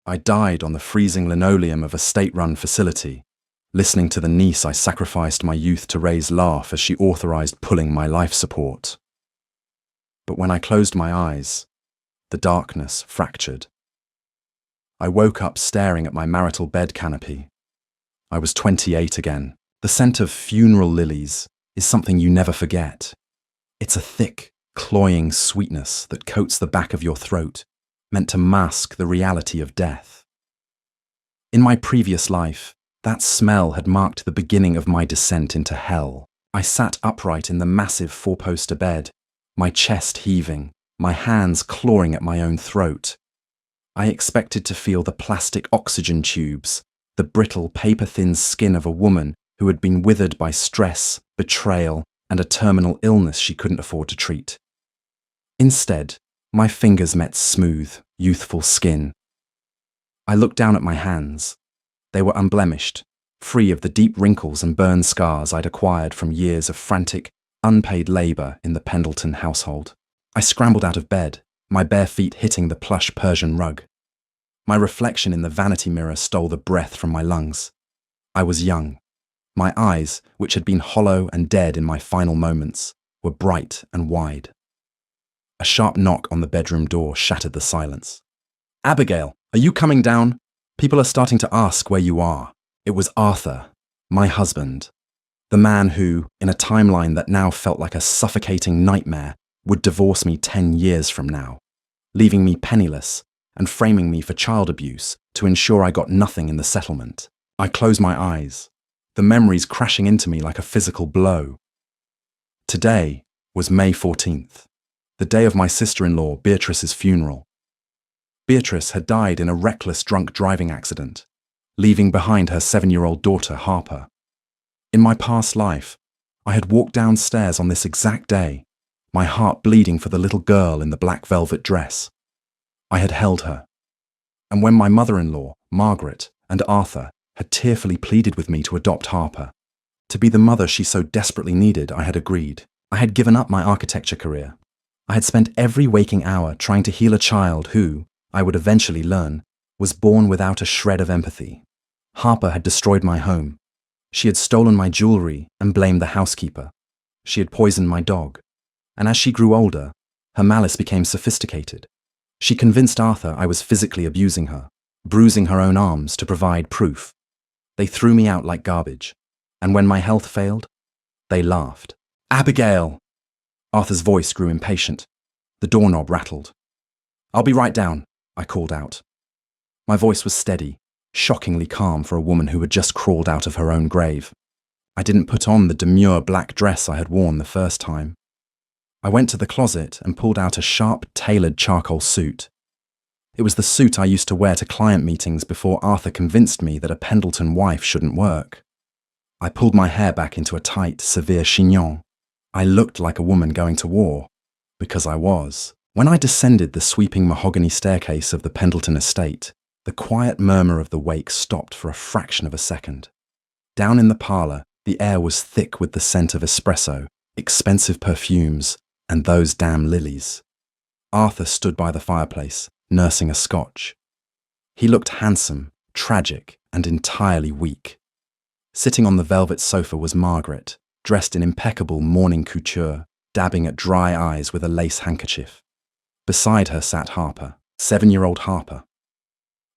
I died on the freezing linoleum of a state-run facility, listening to the niece I sacrificed my youth to raise laugh as she authorized pulling my life support. But when I closed my eyes, the darkness fractured. I woke up staring at my marital bed canopy. I was 28 again. The scent of funeral lilies is something you never forget. It's a thick, cloying sweetness that coats the back of your throat, meant to mask the reality of death. In my previous life, that smell had marked the beginning of my descent into hell. I sat upright in the massive four-poster bed, my chest heaving, my hands clawing at my own throat. I expected to feel the plastic oxygen tubes, the brittle, paper-thin skin of a woman who had been withered by stress, betrayal, and a terminal illness she couldn't afford to treat. Instead, my fingers met smooth, youthful skin. I looked down at my hands. They were unblemished, free of the deep wrinkles and burn scars I'd acquired from years of frantic, unpaid labor in the Pendleton household. I scrambled out of bed, my bare feet hitting the plush Persian rug. My reflection in the vanity mirror stole the breath from my lungs. I was young. My eyes, which had been hollow and dead in my final moments, were bright and wide. A sharp knock on the bedroom door shattered the silence. "Abigail, are you coming down? People are starting to ask where you are." It was Arthur, my husband, the man who, in a timeline that now felt like a suffocating nightmare, would divorce me 10 years from now, leaving me penniless and framing me for child abuse to ensure I got nothing in the settlement. I closed my eyes, the memories crashing into me like a physical blow. Today was May 14th, the day of my sister-in-law Beatrice's funeral. Beatrice had died in a reckless drunk driving accident, leaving behind her 7-year-old daughter Harper. In my past life, I had walked downstairs on this exact day, my heart bleeding for the little girl in the black velvet dress. I had held her. And when my mother-in-law, Margaret, and Arthur had tearfully pleaded with me to adopt Harper, to be the mother she so desperately needed, I had agreed. I had given up my architecture career. I had spent every waking hour trying to heal a child who, I would eventually learn, was born without a shred of empathy. Harper had destroyed my home. She had stolen my jewelry and blamed the housekeeper. She had poisoned my dog. And as she grew older, her malice became sophisticated. She convinced Arthur I was physically abusing her, bruising her own arms to provide proof. They threw me out like garbage. And when my health failed, they laughed. "Abigail!" Arthur's voice grew impatient. The doorknob rattled. "I'll be right down," I called out. My voice was steady, shockingly calm for a woman who had just crawled out of her own grave. I didn't put on the demure black dress I had worn the first time. I went to the closet and pulled out a sharp, tailored charcoal suit. It was the suit I used to wear to client meetings before Arthur convinced me that a Pendleton wife shouldn't work. I pulled my hair back into a tight, severe chignon. I looked like a woman going to war, because I was. When I descended the sweeping mahogany staircase of the Pendleton estate, the quiet murmur of the wake stopped for a fraction of a second. Down in the parlor, the air was thick with the scent of espresso, expensive perfumes, and those damn lilies. Arthur stood by the fireplace, nursing a scotch. He looked handsome, tragic, and entirely weak. Sitting on the velvet sofa was Margaret, dressed in impeccable morning couture, dabbing at dry eyes with a lace handkerchief. Beside her sat Harper, 7-year-old Harper.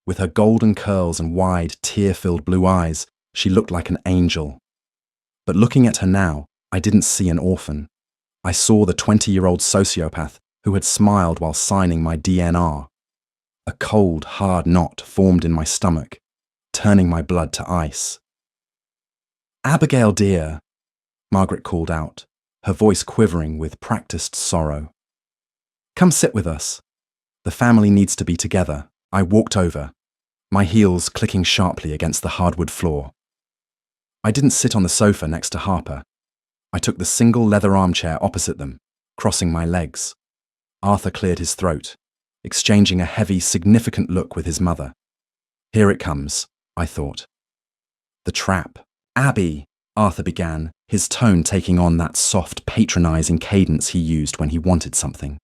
With her golden curls and wide, tear-filled blue eyes, she looked like an angel. But looking at her now, I didn't see an orphan. I saw the 20-year-old sociopath who had smiled while signing my DNR. A cold, hard knot formed in my stomach, turning my blood to ice. "Abigail, dear," Margaret called out, her voice quivering with practiced sorrow. "Come sit with us. The family needs to be together." I walked over, my heels clicking sharply against the hardwood floor. I didn't sit on the sofa next to Harper. I took the single leather armchair opposite them, crossing my legs. Arthur cleared his throat, exchanging a heavy, significant look with his mother. Here it comes, I thought. The trap. "Abby," Arthur began, his tone taking on that soft, patronizing cadence he used when he wanted something.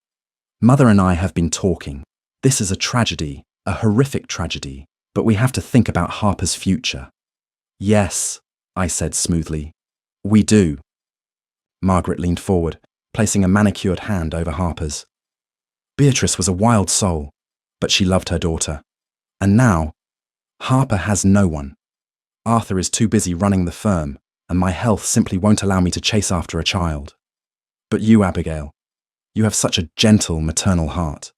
"Mother and I have been talking. This is a tragedy, A horrific tragedy, but we have to think about Harper's future. Yes, I said smoothly. We do. Margaret leaned forward, placing a manicured hand over Harper's. Beatrice was a wild soul, but she loved her daughter. And now, Harper has no one. Arthur is too busy running the firm, and my health simply won't allow me to chase after a child. But you, Abigail, you have such a gentle maternal heart.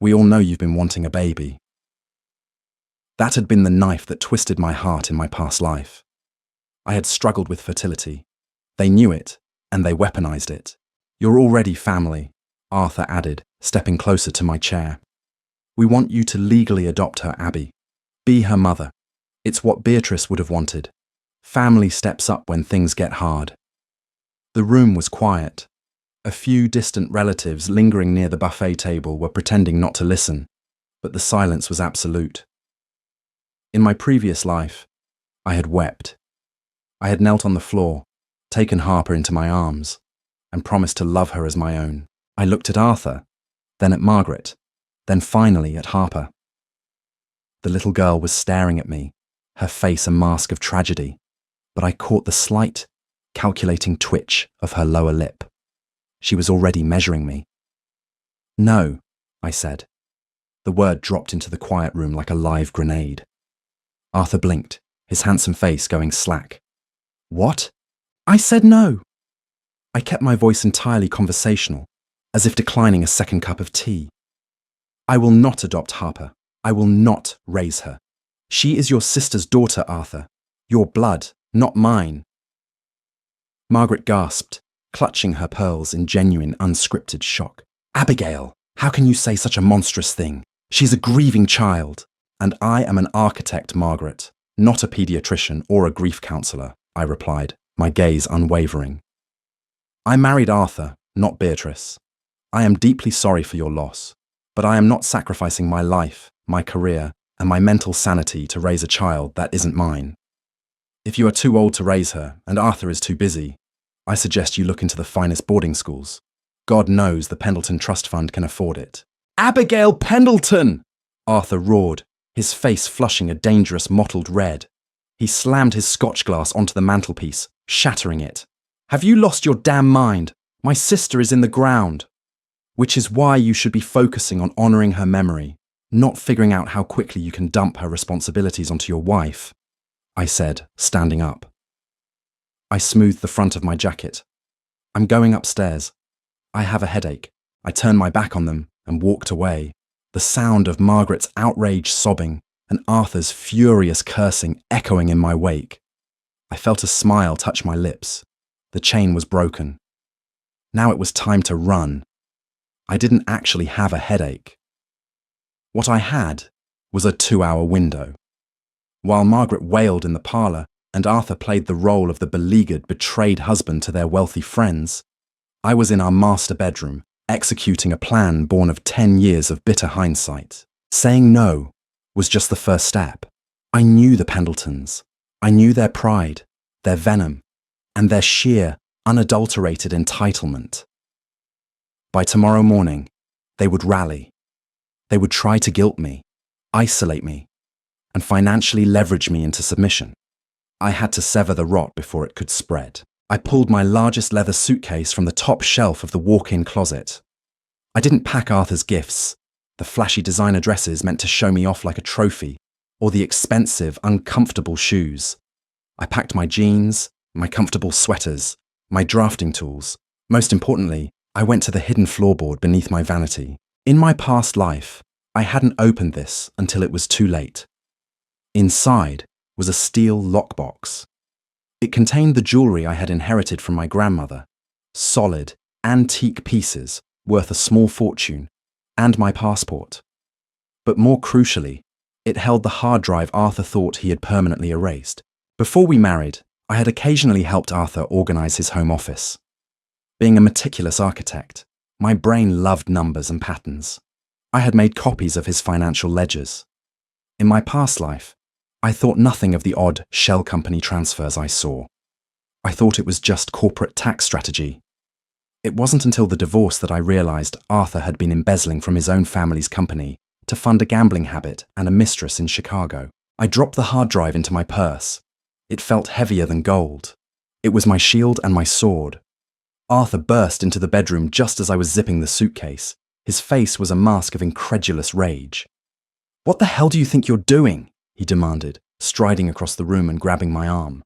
We all know you've been wanting a baby. That had been the knife that twisted my heart in my past life. I had struggled with fertility. They knew it, and they weaponized it. You're already family, Arthur added, stepping closer to my chair. We want you to legally adopt her, Abby. Be her mother. It's what Beatrice would have wanted. Family steps up when things get hard. The room was quiet. A few distant relatives lingering near the buffet table were pretending not to listen, but the silence was absolute. In my previous life, I had wept. I had knelt on the floor, taken Harper into my arms, and promised to love her as my own. I looked at Arthur, then at Margaret, then finally at Harper. The little girl was staring at me, her face a mask of tragedy, but I caught the slight, calculating twitch of her lower lip. She was already measuring me. No, I said. The word dropped into the quiet room like a live grenade. Arthur blinked, his handsome face going slack. What? I said no. I kept my voice entirely conversational, as if declining a second cup of tea. I will not adopt Harper. I will not raise her. She is your sister's daughter, Arthur. Your blood, not mine. Margaret gasped, clutching her pearls in genuine, unscripted shock. Abigail, how can you say such a monstrous thing? She's a grieving child. And I am an architect, Margaret, not a pediatrician or a grief counsellor, I replied, my gaze unwavering. I married Arthur, not Beatrice. I am deeply sorry for your loss, but I am not sacrificing my life, my career, and my mental sanity to raise a child that isn't mine. If you are too old to raise her and Arthur is too busy, I suggest you look into the finest boarding schools. God knows the Pendleton Trust Fund can afford it. Abigail Pendleton! Arthur roared, his face flushing a dangerous mottled red. He slammed his scotch glass onto the mantelpiece, shattering it. Have you lost your damn mind? My sister is in the ground. Which is why you should be focusing on honouring her memory, not figuring out how quickly you can dump her responsibilities onto your wife, I said, standing up. I smoothed the front of my jacket. I'm going upstairs. I have a headache. I turned my back on them and walked away. The sound of Margaret's outraged sobbing and Arthur's furious cursing echoing in my wake. I felt a smile touch my lips. The chain was broken. Now it was time to run. I didn't actually have a headache. What I had was a 2-hour window. While Margaret wailed in the parlour and Arthur played the role of the beleaguered, betrayed husband to their wealthy friends, I was in our master bedroom, executing a plan born of 10 years of bitter hindsight. Saying no was just the first step. I knew the Pendletons. I knew their pride, their venom, and their sheer, unadulterated entitlement. By tomorrow morning, they would rally. They would try to guilt me, isolate me, and financially leverage me into submission. I had to sever the rot before it could spread. I pulled my largest leather suitcase from the top shelf of the walk-in closet. I didn't pack Arthur's gifts, the flashy designer dresses meant to show me off like a trophy, or the expensive, uncomfortable shoes. I packed my jeans, my comfortable sweaters, my drafting tools. Most importantly, I went to the hidden floorboard beneath my vanity. In my past life, I hadn't opened this until it was too late. Inside was a steel lockbox. It contained the jewellery I had inherited from my grandmother, solid, antique pieces worth a small fortune, and my passport. But more crucially, it held the hard drive Arthur thought he had permanently erased. Before we married, I had occasionally helped Arthur organise his home office. Being a meticulous architect, my brain loved numbers and patterns. I had made copies of his financial ledgers. In my past life, I thought nothing of the odd shell company transfers I saw. I thought it was just corporate tax strategy. It wasn't until the divorce that I realised Arthur had been embezzling from his own family's company to fund a gambling habit and a mistress in Chicago. I dropped the hard drive into my purse. It felt heavier than gold. It was my shield and my sword. Arthur burst into the bedroom just as I was zipping the suitcase. His face was a mask of incredulous rage. "What the hell do you think you're doing?" he demanded, striding across the room and grabbing my arm.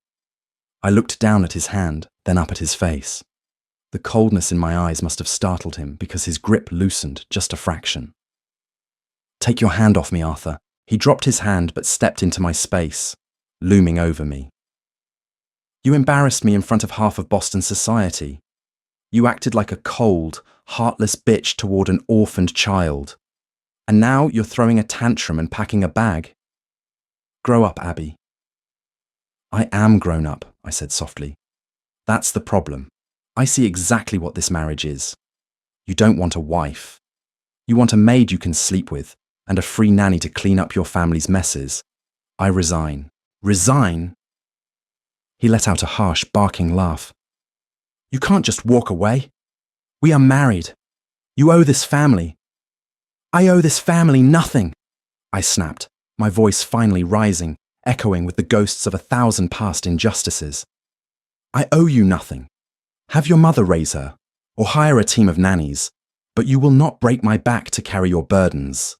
I looked down at his hand, then up at his face. The coldness in my eyes must have startled him because his grip loosened just a fraction. "Take your hand off me, Arthur." He dropped his hand but stepped into my space, looming over me. "You embarrassed me in front of half of Boston society. You acted like a cold, heartless bitch toward an orphaned child. And now you're throwing a tantrum and packing a bag. Grow up, Abby." "I am grown up," I said softly. "That's the problem. I see exactly what this marriage is. You don't want a wife. You want a maid you can sleep with and a free nanny to clean up your family's messes. I resign." "Resign?" He let out a harsh, barking laugh. "You can't just walk away. We are married. You owe this family." "I owe this family nothing," I snapped, my voice finally rising, echoing with the ghosts of 1,000 past injustices. "I owe you nothing. Have your mother raise her, or hire a team of nannies, but you will not break my back to carry your burdens."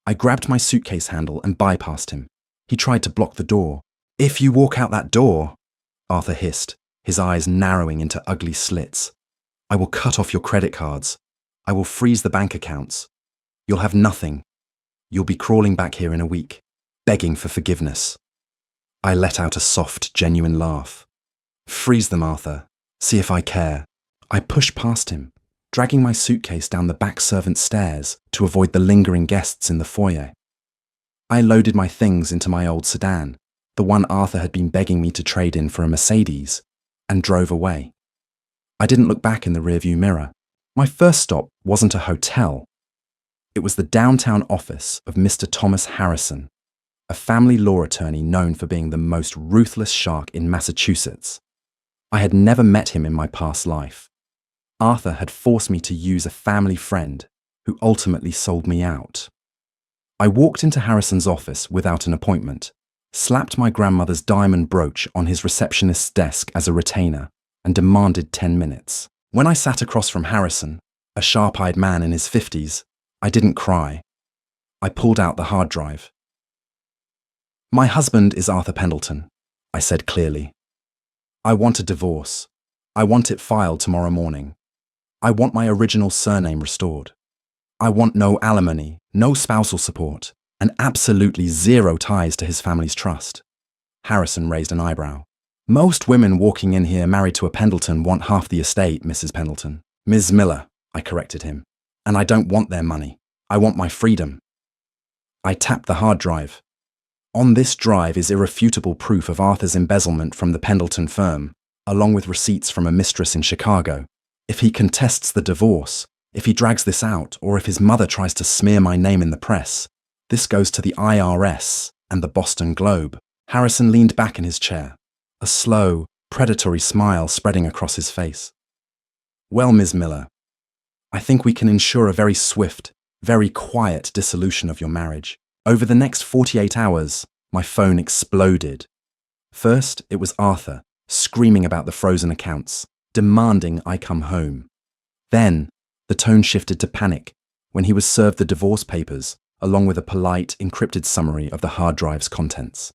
I grabbed my suitcase handle and bypassed him. He tried to block the door. "If you walk out that door," Arthur hissed, his eyes narrowing into ugly slits, "I will cut off your credit cards. I will freeze the bank accounts. You'll have nothing. You'll be crawling back here in a week, begging for forgiveness." I let out a soft, genuine laugh. "Freeze them, Arthur. See if I care." I pushed past him, dragging my suitcase down the back servants' stairs to avoid the lingering guests in the foyer. I loaded my things into my old sedan, the one Arthur had been begging me to trade in for a Mercedes, and drove away. I didn't look back in the rearview mirror. My first stop wasn't a hotel. It was the downtown office of Mr. Thomas Harrison, a family law attorney known for being the most ruthless shark in Massachusetts. I had never met him in my past life. Arthur had forced me to use a family friend who ultimately sold me out. I walked into Harrison's office without an appointment, slapped my grandmother's diamond brooch on his receptionist's desk as a retainer, and demanded 10 minutes. When I sat across from Harrison, a sharp-eyed man in his 50s, I didn't cry. I pulled out the hard drive. "My husband is Arthur Pendleton," I said clearly. "I want a divorce. I want it filed tomorrow morning. I want my original surname restored. I want no alimony, no spousal support, and absolutely zero ties to his family's trust." Harrison raised an eyebrow. "Most women walking in here married to a Pendleton want half the estate, Mrs. Pendleton." "Ms. Miller," I corrected him. "And I don't want their money. I want my freedom." I tapped the hard drive. On this drive is irrefutable proof of Arthur's embezzlement from the Pendleton firm, along with receipts from a mistress in Chicago. If he contests the divorce, if he drags this out, or if his mother tries to smear my name in the press, this goes to the IRS and the Boston Globe. Harrison leaned back in his chair, a slow, predatory smile spreading across his face. "Well, Ms. Miller, I think we can ensure a very swift, very quiet dissolution of your marriage. Over the next 48 hours, my phone exploded. First, it was Arthur, screaming about the frozen accounts, demanding I come home. Then, the tone shifted to panic when he was served the divorce papers, along with a polite, encrypted summary of the hard drive's contents.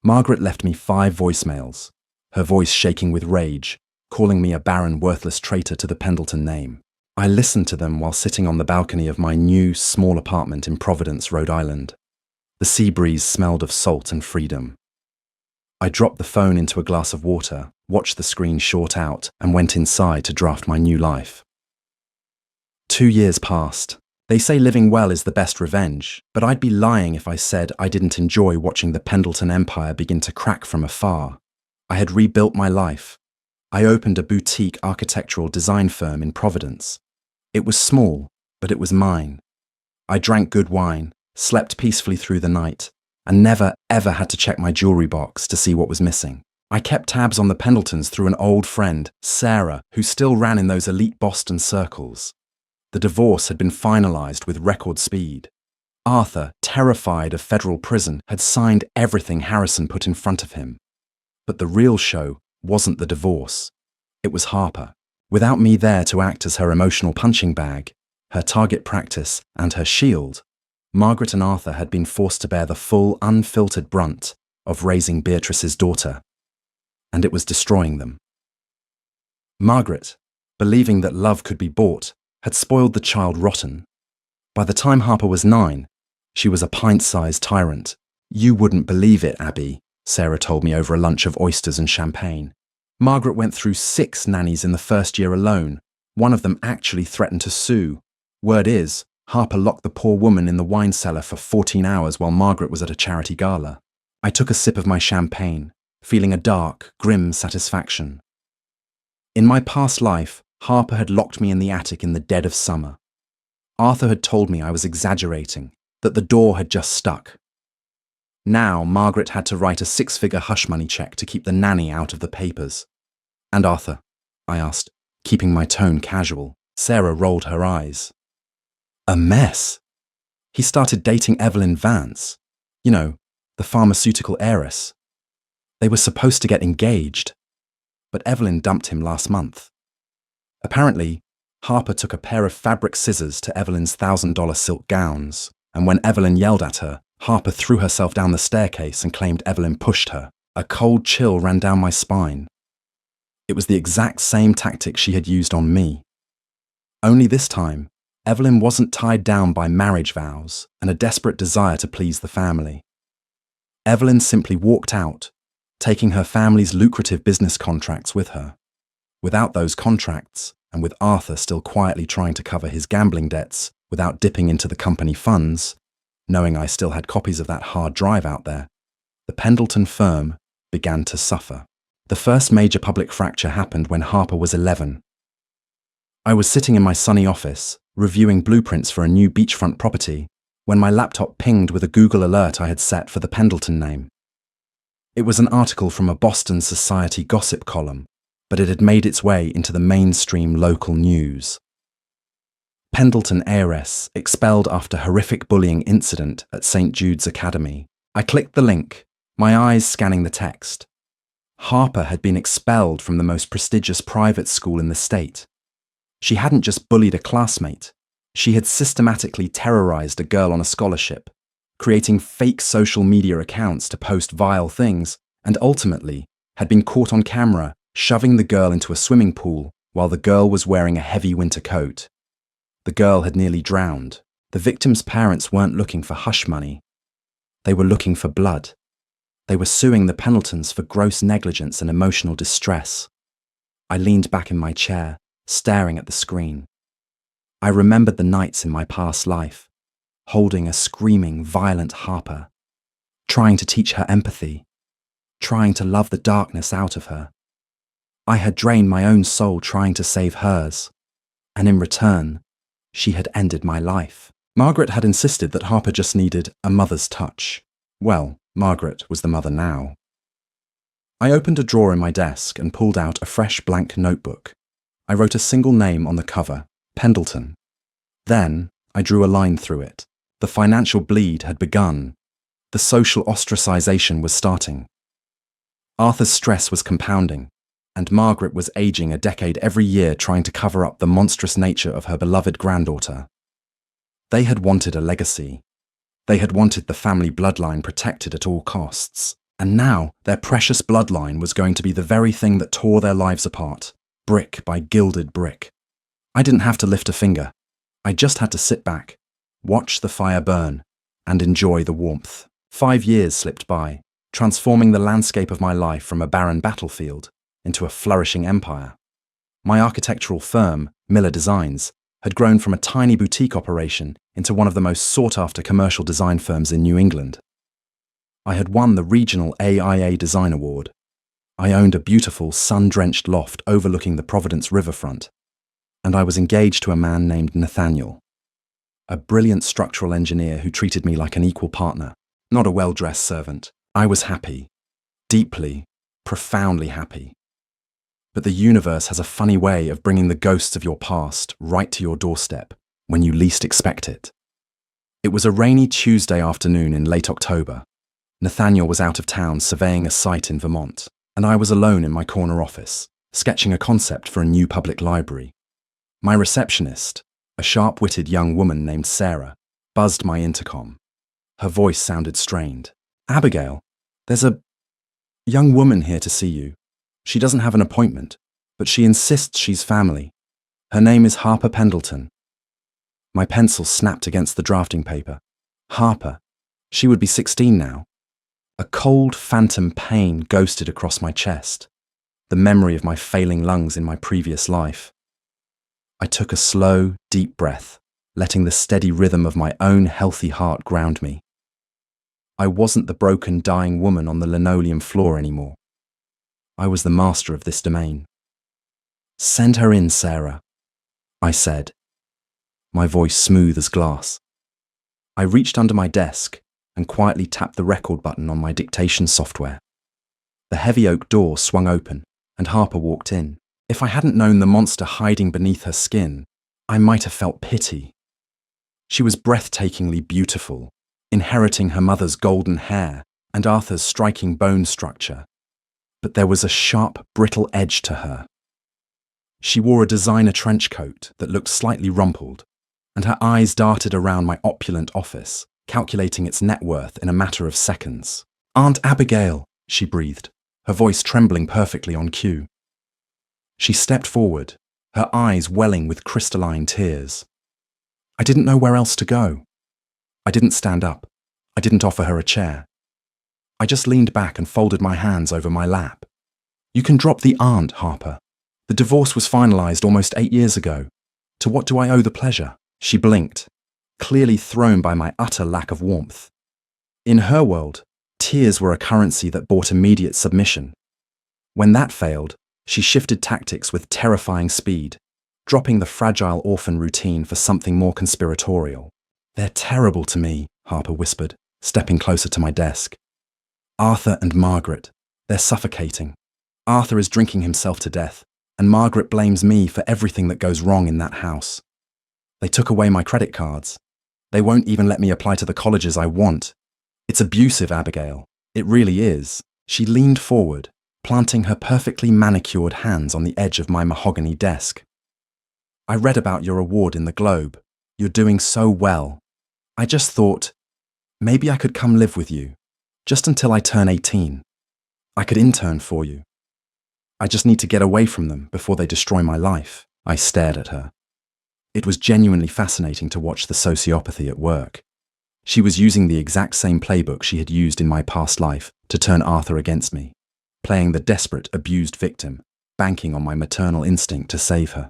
Margaret left me 5 voicemails, her voice shaking with rage, calling me a barren, worthless traitor to the Pendleton name. I listened to them while sitting on the balcony of my new, small apartment in Providence, Rhode Island. The sea breeze smelled of salt and freedom. I dropped the phone into a glass of water, watched the screen short out, and went inside to draft my new life. 2 years passed. They say living well is the best revenge, but I'd be lying if I said I didn't enjoy watching the Pendleton empire begin to crack from afar. I had rebuilt my life. I opened a boutique architectural design firm in Providence. It was small, but it was mine. I drank good wine, slept peacefully through the night, and never, ever had to check my jewelry box to see what was missing. I kept tabs on the Pendletons through an old friend, Sarah, who still ran in those elite Boston circles. The divorce had been finalized with record speed. Arthur, terrified of federal prison, had signed everything Harrison put in front of him. But the real show wasn't the divorce. It was Harper. Without me there to act as her emotional punching bag, her target practice, and her shield, Margaret and Arthur had been forced to bear the full, unfiltered brunt of raising Beatrice's daughter. And it was destroying them. Margaret, believing that love could be bought, had spoiled the child rotten. By the time Harper was 9, she was a pint-sized tyrant. "You wouldn't believe it, Abby," Sarah told me over a lunch of oysters and champagne. "Margaret went through 6 nannies in the first year alone. One of them actually threatened to sue. Word is, Harper locked the poor woman in the wine cellar for 14 hours while Margaret was at a charity gala." I took a sip of my champagne, feeling a dark, grim satisfaction. In my past life, Harper had locked me in the attic in the dead of summer. Arthur had told me I was exaggerating, that the door had just stuck. Now Margaret had to write a 6-figure hush money check to keep the nanny out of the papers. "And Arthur?" I asked, keeping my tone casual. Sarah rolled her eyes. "A mess. He started dating Evelyn Vance. You know, the pharmaceutical heiress. They were supposed to get engaged, but Evelyn dumped him last month. Apparently, Harper took a pair of fabric scissors to Evelyn's $1,000 silk gowns, and when Evelyn yelled at her, Harper threw herself down the staircase and claimed Evelyn pushed her. A cold chill ran down my spine. It was the exact same tactic she had used on me. Only this time, Evelyn wasn't tied down by marriage vows and a desperate desire to please the family. Evelyn simply walked out, taking her family's lucrative business contracts with her. Without those contracts, and with Arthur still quietly trying to cover his gambling debts without dipping into the company funds, knowing I still had copies of that hard drive out there, the Pendleton firm began to suffer. The first major public fracture happened when Harper was 11. I was sitting in my sunny office, reviewing blueprints for a new beachfront property, when my laptop pinged with a Google alert I had set for the Pendleton name. It was an article from a Boston Society gossip column, but it had made its way into the mainstream local news. Pendleton heiress expelled after horrific bullying incident at St. Jude's Academy. I clicked the link, my eyes scanning the text. Harper had been expelled from the most prestigious private school in the state. She hadn't just bullied a classmate, she had systematically terrorized a girl on a scholarship, creating fake social media accounts to post vile things, and ultimately had been caught on camera shoving the girl into a swimming pool while the girl was wearing a heavy winter coat. The girl had nearly drowned. The victim's parents weren't looking for hush money. They were looking for blood. They were suing the Pendletons for gross negligence and emotional distress. I leaned back in my chair, staring at the screen. I remembered the nights in my past life, holding a screaming, violent Harper, trying to teach her empathy, trying to love the darkness out of her. I had drained my own soul trying to save hers, and in return, she had ended my life. Margaret had insisted that Harper just needed a mother's touch. Well, Margaret was the mother now. I opened a drawer in my desk and pulled out a fresh blank notebook. I wrote a single name on the cover, Pendleton. Then I drew a line through it. The financial bleed had begun. The social ostracization was starting. Arthur's stress was compounding, and Margaret was aging a decade every year trying to cover up the monstrous nature of her beloved granddaughter. They had wanted a legacy. They had wanted the family bloodline protected at all costs. And now their precious bloodline was going to be the very thing that tore their lives apart, brick by gilded brick. I didn't have to lift a finger. I just had to sit back, watch the fire burn, and enjoy the warmth. 5 years slipped by, transforming the landscape of my life from a barren battlefield into a flourishing empire. My architectural firm, Miller Designs, had grown from a tiny boutique operation into one of the most sought-after commercial design firms in New England. I had won the regional AIA Design Award. I owned a beautiful, sun-drenched loft overlooking the Providence riverfront, and I was engaged to a man named Nathaniel, a brilliant structural engineer who treated me like an equal partner, not a well-dressed servant. I was happy, deeply, profoundly happy. But the universe has a funny way of bringing the ghosts of your past right to your doorstep when you least expect it. It was a rainy Tuesday afternoon in late October. Nathaniel was out of town surveying a site in Vermont, and I was alone in my corner office, sketching a concept for a new public library. My receptionist, a sharp-witted young woman named Sarah, buzzed my intercom. Her voice sounded strained. "Abigail, there's a young woman here to see you. She doesn't have an appointment, but she insists she's family. Her name is Harper Pendleton." My pencil snapped against the drafting paper. Harper. She would be 16 now. A cold, phantom pain ghosted across my chest, the memory of my failing lungs in my previous life. I took a slow, deep breath, letting the steady rhythm of my own healthy heart ground me. I wasn't the broken, dying woman on the linoleum floor anymore. I was the master of this domain. "Send her in, Sarah," I said, my voice smooth as glass. I reached under my desk and quietly tapped the record button on my dictation software. The heavy oak door swung open, and Harper walked in. If I hadn't known the monster hiding beneath her skin, I might have felt pity. She was breathtakingly beautiful, inheriting her mother's golden hair and Arthur's striking bone structure. But there was a sharp, brittle edge to her. She wore a designer trench coat that looked slightly rumpled, and her eyes darted around my opulent office, calculating its net worth in a matter of seconds. "Aunt Abigail," she breathed, her voice trembling perfectly on cue. She stepped forward, her eyes welling with crystalline tears. I didn't know where else to go. I didn't stand up. I didn't offer her a chair. I just leaned back and folded my hands over my lap. "You can drop the aunt, Harper. The divorce was finalized almost 8 years ago. To what do I owe the pleasure?" She blinked, clearly thrown by my utter lack of warmth. In her world, tears were a currency that bought immediate submission. When that failed, she shifted tactics with terrifying speed, dropping the fragile orphan routine for something more conspiratorial. "They're terrible to me," Harper whispered, stepping closer to my desk. "Arthur and Margaret, they're suffocating. Arthur is drinking himself to death, and Margaret blames me for everything that goes wrong in that house. They took away my credit cards. They won't even let me apply to the colleges I want. It's abusive, Abigail. It really is." She leaned forward, planting her perfectly manicured hands on the edge of my mahogany desk. "I read about your award in the Globe. You're doing so well. I just thought, maybe I could come live with you, just until I turn 18. I could intern for you. I just need to get away from them before they destroy my life." I stared at her. It was genuinely fascinating to watch the sociopathy at work. She was using the exact same playbook she had used in my past life to turn Arthur against me, playing the desperate, abused victim, banking on my maternal instinct to save her.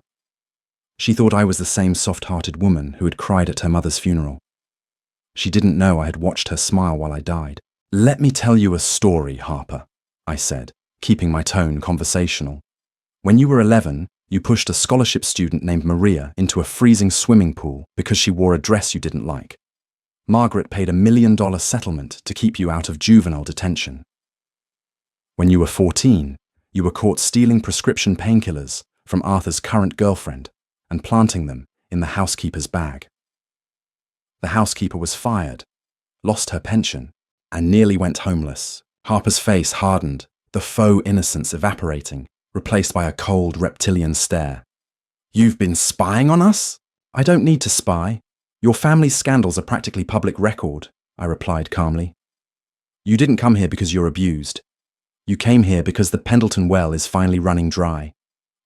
She thought I was the same soft-hearted woman who had cried at her mother's funeral. She didn't know I had watched her smile while I died. "Let me tell you a story, Harper," I said, keeping my tone conversational. "When you were 11, you pushed a scholarship student named Maria into a freezing swimming pool because she wore a dress you didn't like. Margaret paid $1 million settlement to keep you out of juvenile detention. When you were 14, you were caught stealing prescription painkillers from Arthur's current girlfriend and planting them in the housekeeper's bag. The housekeeper was fired, lost her pension, and nearly went homeless." Harper's face hardened, the faux innocence evaporating, replaced by a cold reptilian stare. "You've been spying on us?" "I don't need to spy. Your family's scandals are practically public record," I replied calmly. "You didn't come here because you're abused. You came here because the Pendleton well is finally running dry.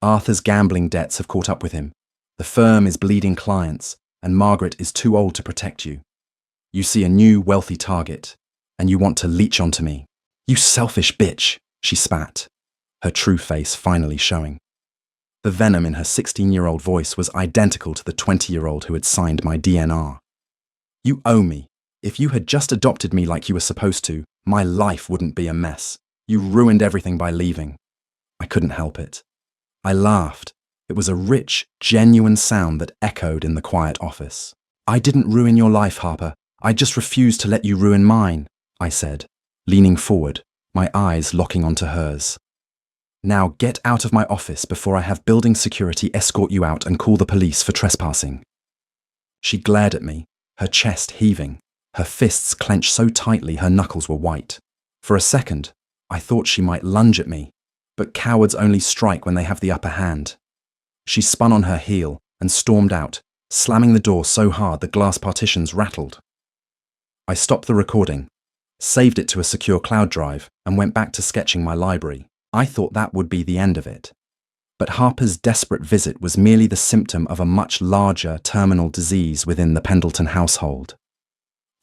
Arthur's gambling debts have caught up with him. The firm is bleeding clients, and Margaret is too old to protect you. You see a new, wealthy target, and you want to leech onto me. You selfish bitch," she spat, her true face finally showing. The venom in her 16-year-old voice was identical to the 20-year-old who had signed my DNR. "You owe me. If you had just adopted me like you were supposed to, my life wouldn't be a mess. You ruined everything by leaving." I couldn't help it. I laughed. It was a rich, genuine sound that echoed in the quiet office. "I didn't ruin your life, Harper. I just refused to let you ruin mine," I said, leaning forward, my eyes locking onto hers. "Now get out of my office before I have building security escort you out and call the police for trespassing." She glared at me, her chest heaving, her fists clenched so tightly her knuckles were white. For a second, I thought she might lunge at me, but cowards only strike when they have the upper hand. She spun on her heel and stormed out, slamming the door so hard the glass partitions rattled. I stopped the recording, saved it to a secure cloud drive, and went back to sketching my library. I thought that would be the end of it. But Harper's desperate visit was merely the symptom of a much larger terminal disease within the Pendleton household.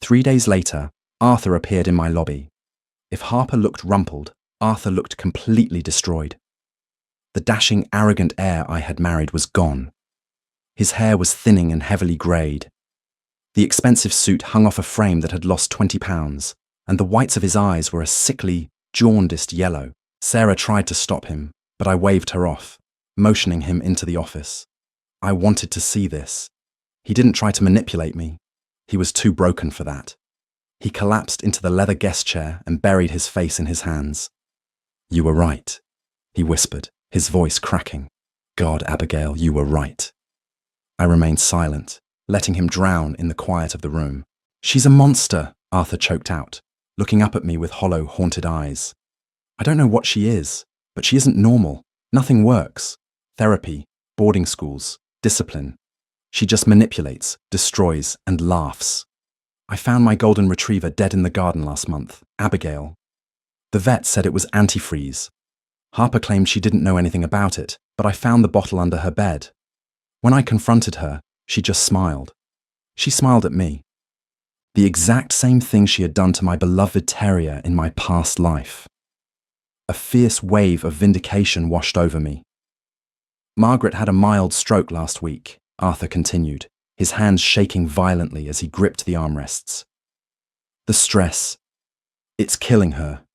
3 days later, Arthur appeared in my lobby. If Harper looked rumpled, Arthur looked completely destroyed. The dashing, arrogant heir I had married was gone. His hair was thinning and heavily greyed. The expensive suit hung off a frame that had lost 20 pounds, and the whites of his eyes were a sickly, jaundiced yellow. Sarah tried to stop him, but I waved her off, motioning him into the office. I wanted to see this. He didn't try to manipulate me. He was too broken for that. He collapsed into the leather guest chair and buried his face in his hands. "You were right," he whispered, his voice cracking. "God, Abigail, you were right." I remained silent, letting him drown in the quiet of the room. "She's a monster," Arthur choked out, looking up at me with hollow, haunted eyes. "I don't know what she is, but she isn't normal. Nothing works. Therapy, boarding schools, discipline. She just manipulates, destroys, and laughs. I found my golden retriever dead in the garden last month, Abigail. The vet said it was antifreeze. Harper claimed she didn't know anything about it, but I found the bottle under her bed. When I confronted her, she just smiled. She smiled at me. The exact same thing she had done to my beloved terrier in my past life. A fierce wave of vindication washed over me. Margaret had a mild stroke last week, Arthur continued, his hands shaking violently as he gripped the armrests. The stress. It's killing her.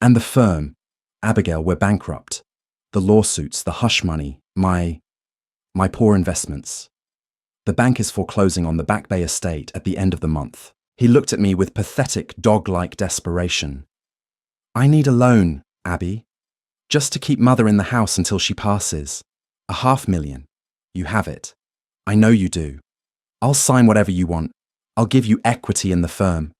And the firm. Abigail, we're bankrupt. The lawsuits, the hush money, my poor investments. The bank is foreclosing on the Back Bay estate at the end of the month. He looked at me with pathetic, dog-like desperation. I need a loan, Abby. Just to keep Mother in the house until she passes. $500,000. You have it. I know you do. I'll sign whatever you want. I'll give you equity in the firm.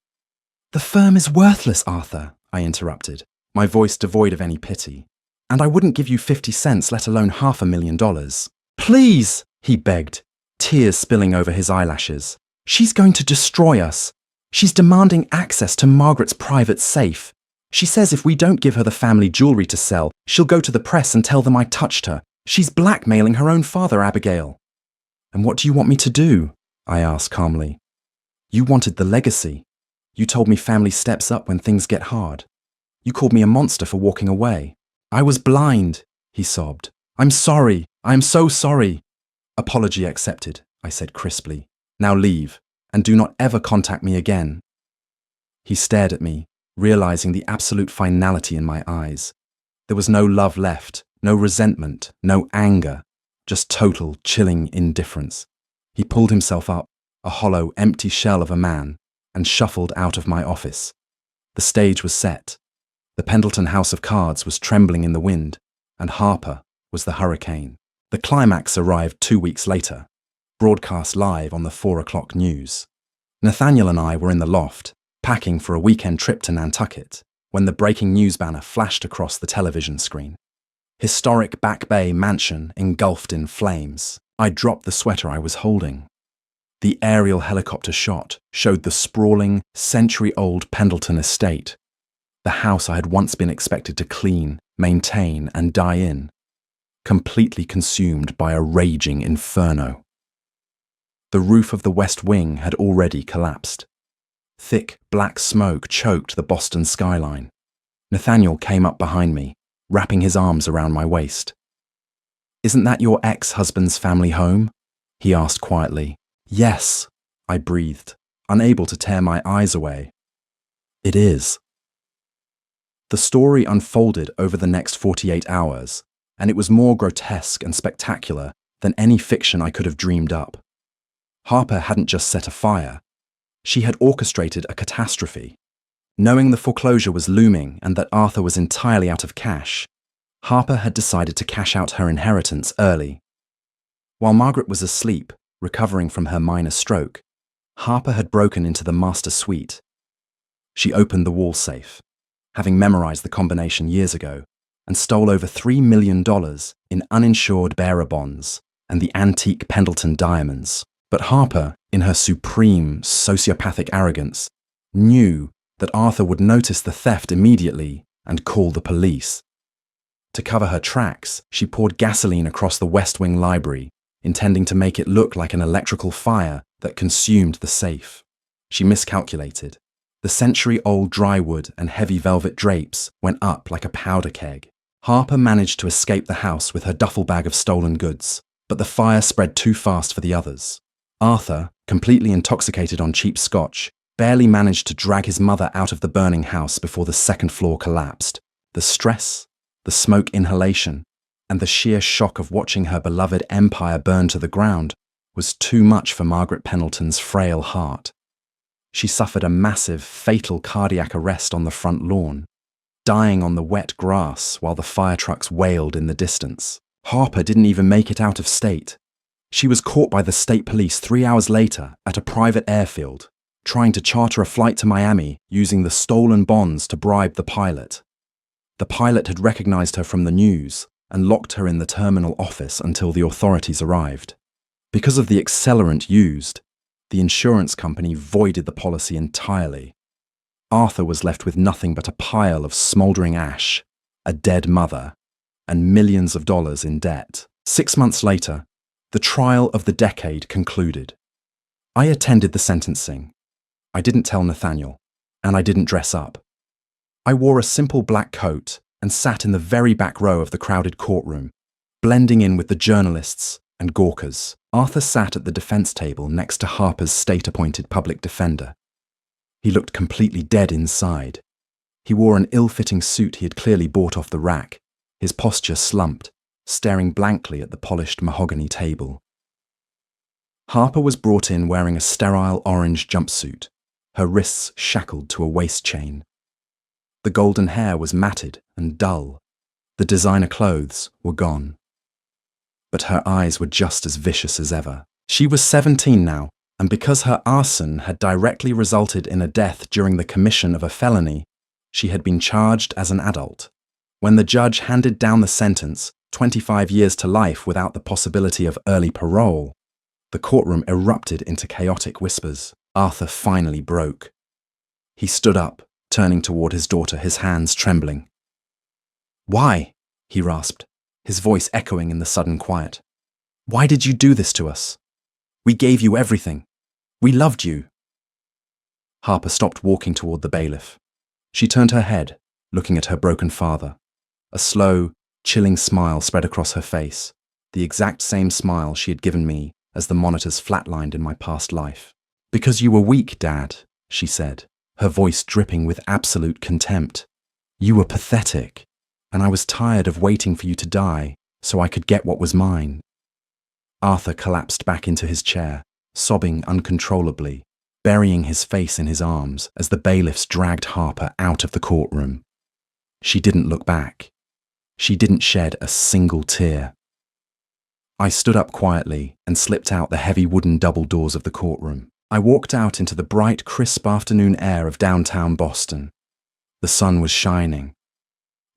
The firm is worthless, Arthur, I interrupted, my voice devoid of any pity. And I wouldn't give you 50 cents, let alone $500,000. Please, he begged, tears spilling over his eyelashes. She's going to destroy us. She's demanding access to Margaret's private safe. She says if we don't give her the family jewelry to sell, she'll go to the press and tell them I touched her. She's blackmailing her own father, Abigail. And what do you want me to do? I asked calmly. You wanted the legacy. You told me family steps up when things get hard. You called me a monster for walking away. I was blind, he sobbed. I'm sorry. I am so sorry. Apology accepted, I said crisply. Now leave, and do not ever contact me again. He stared at me, realizing the absolute finality in my eyes. There was no love left, no resentment, no anger, just total, chilling indifference. He pulled himself up, a hollow, empty shell of a man, and shuffled out of my office. The stage was set. The Pendleton house of cards was trembling in the wind, and Harper was the hurricane. The climax arrived 2 weeks later, broadcast live on the 4 o'clock news. Nathaniel and I were in the loft, packing for a weekend trip to Nantucket, when the breaking news banner flashed across the television screen. Historic Back Bay mansion engulfed in flames. I dropped the sweater I was holding. The aerial helicopter shot showed the sprawling, century-old Pendleton estate, the house I had once been expected to clean, maintain, and die in, completely consumed by a raging inferno. The roof of the west wing had already collapsed. Thick, black smoke choked the Boston skyline. Nathaniel came up behind me, wrapping his arms around my waist. Isn't that your ex-husband's family home? He asked quietly. Yes, I breathed, unable to tear my eyes away. It is. The story unfolded over the next 48 hours, and it was more grotesque and spectacular than any fiction I could have dreamed up. Harper hadn't just set a fire. She had orchestrated a catastrophe. Knowing the foreclosure was looming and that Arthur was entirely out of cash, Harper had decided to cash out her inheritance early. While Margaret was asleep, recovering from her minor stroke, Harper had broken into the master suite. She opened the wall safe, having memorized the combination years ago, and stole over $3 million in uninsured bearer bonds and the antique Pendleton diamonds. But Harper, in her supreme sociopathic arrogance, knew that Arthur would notice the theft immediately and call the police. To cover her tracks, she poured gasoline across the West Wing library, intending to make it look like an electrical fire that consumed the safe. She miscalculated. The century-old drywood and heavy velvet drapes went up like a powder keg. Harper managed to escape the house with her duffel bag of stolen goods, but the fire spread too fast for the others. Arthur, completely intoxicated on cheap scotch, barely managed to drag his mother out of the burning house before the second floor collapsed. The stress, the smoke inhalation, and the sheer shock of watching her beloved empire burn to the ground was too much for Margaret Pendleton's frail heart. She suffered a massive, fatal cardiac arrest on the front lawn, dying on the wet grass while the fire trucks wailed in the distance. Harper didn't even make it out of state. She was caught by the state police 3 hours later at a private airfield, trying to charter a flight to Miami using the stolen bonds to bribe the pilot. The pilot had recognized her from the news and locked her in the terminal office until the authorities arrived. Because of the accelerant used, the insurance company voided the policy entirely. Arthur was left with nothing but a pile of smoldering ash, a dead mother, and millions of dollars in debt. 6 months later, the trial of the decade concluded. I attended the sentencing. I didn't tell Nathaniel, and I didn't dress up. I wore a simple black coat and sat in the very back row of the crowded courtroom, blending in with the journalists and gawkers. Arthur sat at the defense table next to Harper's state-appointed public defender. He looked completely dead inside. He wore an ill-fitting suit he had clearly bought off the rack, his posture slumped, staring blankly at the polished mahogany table. Harper was brought in wearing a sterile orange jumpsuit, her wrists shackled to a waist chain. The golden hair was matted and dull. The designer clothes were gone. But her eyes were just as vicious as ever. She was 17 now, and because her arson had directly resulted in a death during the commission of a felony, she had been charged as an adult. When the judge handed down the sentence, 25 years to life without the possibility of early parole, the courtroom erupted into chaotic whispers. Arthur finally broke. He stood up, turning toward his daughter, his hands trembling. "Why?" he rasped, his voice echoing in the sudden quiet. "Why did you do this to us? We gave you everything. We loved you." Harper stopped walking toward the bailiff. She turned her head, looking at her broken father. A slow, chilling smile spread across her face, the exact same smile she had given me as the monitors flatlined in my past life. "Because you were weak, Dad," she said, her voice dripping with absolute contempt. "You were pathetic, and I was tired of waiting for you to die so I could get what was mine." Arthur collapsed back into his chair, sobbing uncontrollably, burying his face in his arms as the bailiffs dragged Harper out of the courtroom. She didn't look back. She didn't shed a single tear. I stood up quietly and slipped out the heavy wooden double doors of the courtroom. I walked out into the bright, crisp afternoon air of downtown Boston. The sun was shining.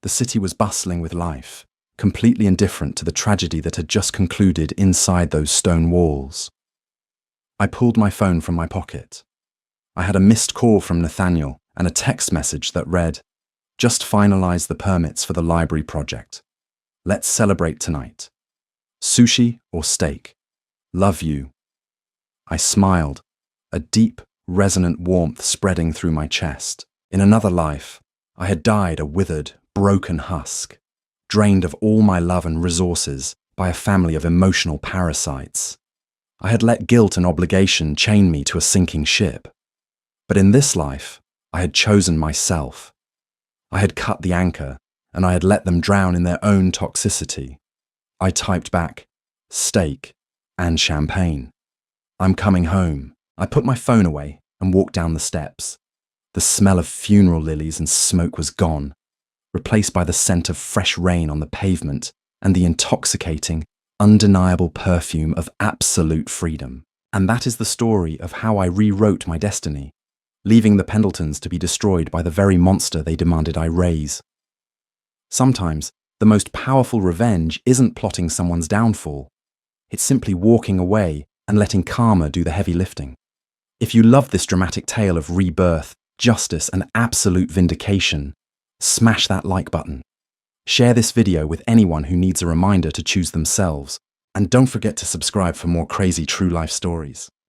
The city was bustling with life, completely indifferent to the tragedy that had just concluded inside those stone walls. I pulled my phone from my pocket. I had a missed call from Nathaniel and a text message that read, "Just finalized the permits for the library project. Let's celebrate tonight. Sushi or steak? Love you." I smiled, a deep, resonant warmth spreading through my chest. In another life, I had died a withered, broken husk, drained of all my love and resources by a family of emotional parasites. I had let guilt and obligation chain me to a sinking ship. But in this life, I had chosen myself. I had cut the anchor, and I had let them drown in their own toxicity. I typed back, "Steak and champagne. I'm coming home." I put my phone away and walked down the steps. The smell of funeral lilies and smoke was gone, replaced by the scent of fresh rain on the pavement and the intoxicating, undeniable perfume of absolute freedom. And that is the story of how I rewrote my destiny, leaving the Pendletons to be destroyed by the very monster they demanded I raise. Sometimes, the most powerful revenge isn't plotting someone's downfall. It's simply walking away and letting karma do the heavy lifting. If you love this dramatic tale of rebirth, justice, and absolute vindication, smash that like button. Share this video with anyone who needs a reminder to choose themselves. And don't forget to subscribe for more crazy true life stories.